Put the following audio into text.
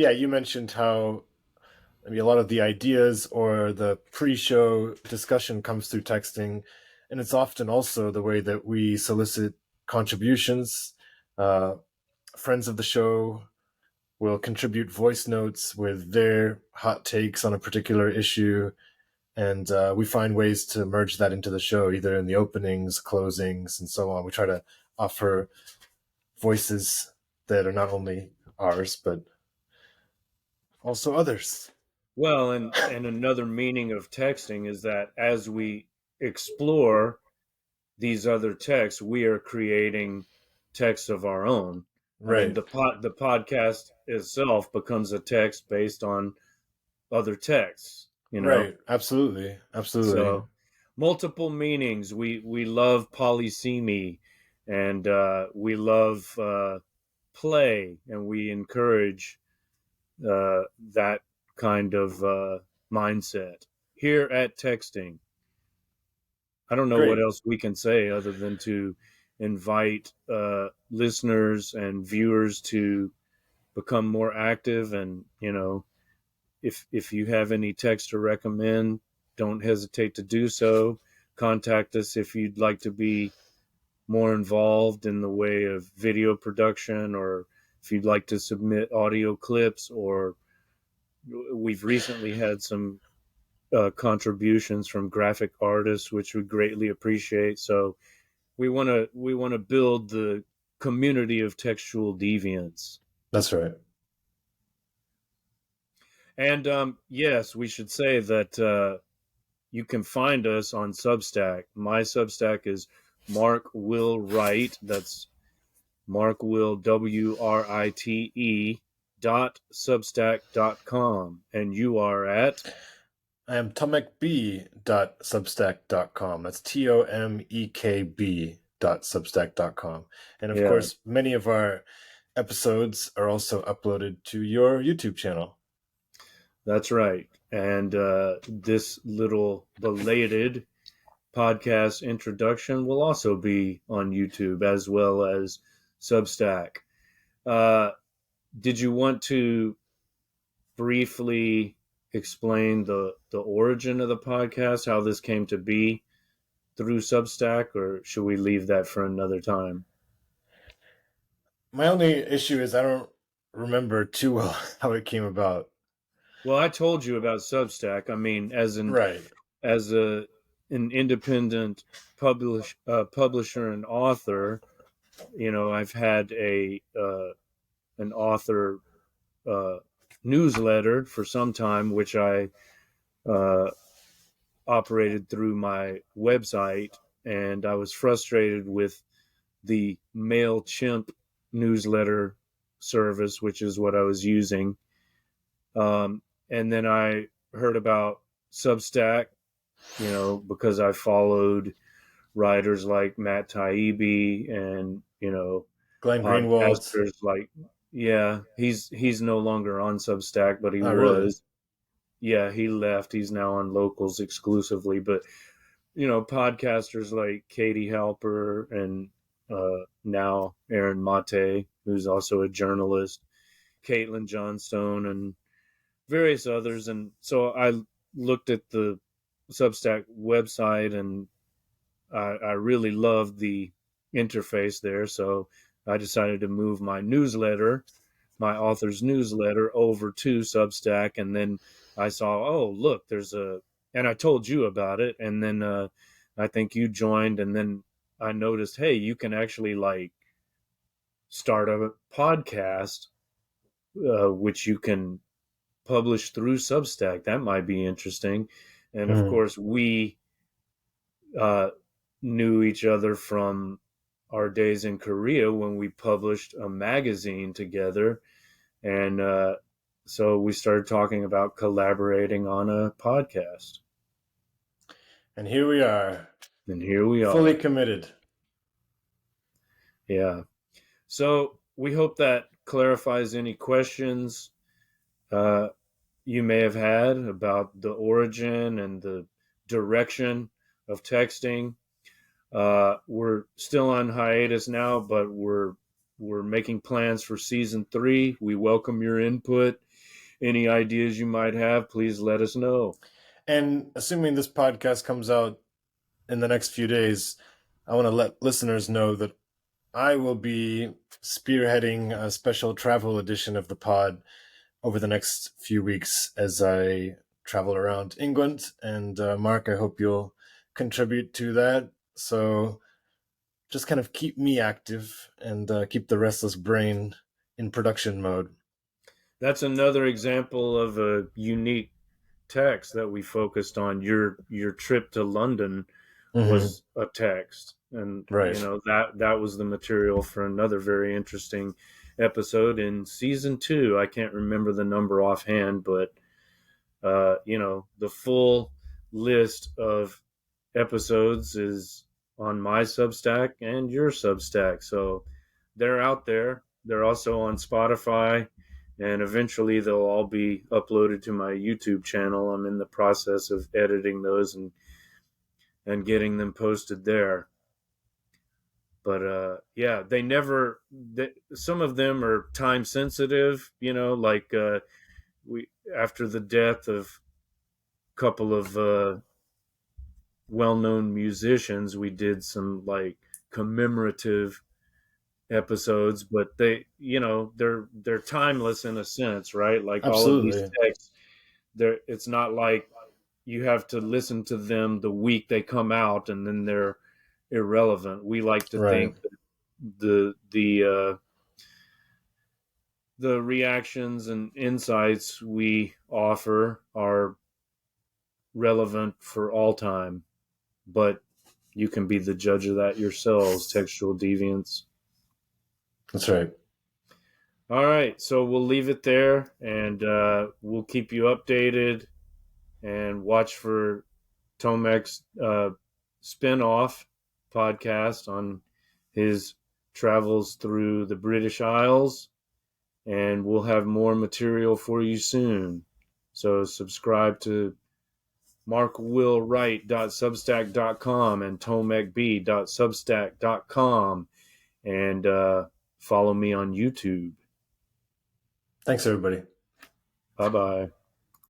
Yeah, you mentioned how maybe a lot of the ideas or the pre-show discussion comes through texting, and it's often also the way that we solicit contributions. Uh, Friends of the show will contribute voice notes with their hot takes on a particular issue, and we find ways to merge that into the show, either in the openings, closings, and so on. We try to offer voices that are not only ours, but also others. Well, and another meaning of texting is that as we explore these other texts, we are creating texts of our own. I mean, Right, the podcast itself becomes a text based on other texts, you know. right. Absolutely, absolutely. So multiple meanings. We love polysemy, and we love play, and we encourage that kind of mindset here at texting. I don't know what Great. else we can say other than to invite listeners and viewers to become more active. And if you have any text to recommend, don't hesitate to do so. Contact us if you'd like to be more involved in the way of video production, or if you'd like to submit audio clips, or we've recently had some contributions from graphic artists, which we greatly appreciate. So we want to build the community of textual deviants. That's right. And yes, we should say that you can find us on Substack. My Substack is Mark Will Write. That's Mark Will WRITE .substack.com, and you are at. I am tomekb.substack.com. That's TOMEKB.substack.com. And of Yeah, course, many of our episodes are also uploaded to your YouTube channel. that's right. And this little belated podcast introduction will also be on YouTube as well as Substack. Uh, did you want to briefly explain the origin of the podcast, how this came to be through Substack, or should we leave that for another time? My only issue is I don't remember too well how it came about. Well, I told you about Substack. I mean, Right. as an independent publisher and author, I've had a an author uh, newsletter for some time, which I uh, operated through my website, and I was frustrated with the MailChimp newsletter service, which is what I was using. And then I heard about Substack, because I followed writers like Matt Taibbi and, Glenn Greenwald. podcasters like, yeah, he's no longer on Substack, but he Oh, really? was. Yeah, he left. He's now on Locals exclusively. But podcasters like Katie Halper and now Aaron Mate, who's also a journalist, Caitlin Johnstone, and various others. And so I looked at the Substack website, and I really loved the interface there. So I decided to move my newsletter, my author's newsletter, over to Substack. And then I saw, oh, look, and I told you about it. And then I think you joined. And then I noticed, hey, you can actually like start a podcast, which you can publish through Substack. That might be interesting. And of Hmm. course, we uh, knew each other from our days in Korea when we published a magazine together. And so we started talking about collaborating on a podcast. And here we are, And here we fully are. committed. Yeah. So we hope that clarifies any questions uh, you may have had about the origin and the direction of texting. We're still on hiatus now, but we're making plans for season 3. We welcome your input. any ideas you might have, please let us know. And assuming this podcast comes out in the next few days, I want to let listeners know that I will be spearheading a special travel edition of the pod over the next few weeks as I travel around England. And Mark, I hope you'll contribute to that. So just kind of keep me active and keep the restless brain in production mode. That's another example of a unique text that we focused on. Your trip to London Mm-hmm. was a text, and Right. that was the material for another very interesting episode in season 2. I can't remember the number offhand, but the full list of episodes is on my Substack and your Substack. So they're out there. They're also on Spotify, and eventually they'll all be uploaded to my YouTube channel. I'm in the process of editing those and getting them posted there. But yeah, some of them are time sensitive, like we after the death of a couple of well-known musicians, we did some like commemorative episodes, but they're timeless in a sense, right? Like all of these Absolutely. texts, it's not like you have to listen to them the week they come out and then they're irrelevant. We like to Right. think that the reactions and insights we offer are relevant for all time, but you can be the judge of that yourselves, textual deviants. That's right. All right, so we'll leave it there, and we'll keep you updated and watch for Tomek's spin-off podcast on his travels through the British Isles, and we'll have more material for you soon. So subscribe to markwillwright.substack.com and tomekb.substack.com, and follow me on YouTube. Thanks, everybody. Bye-bye.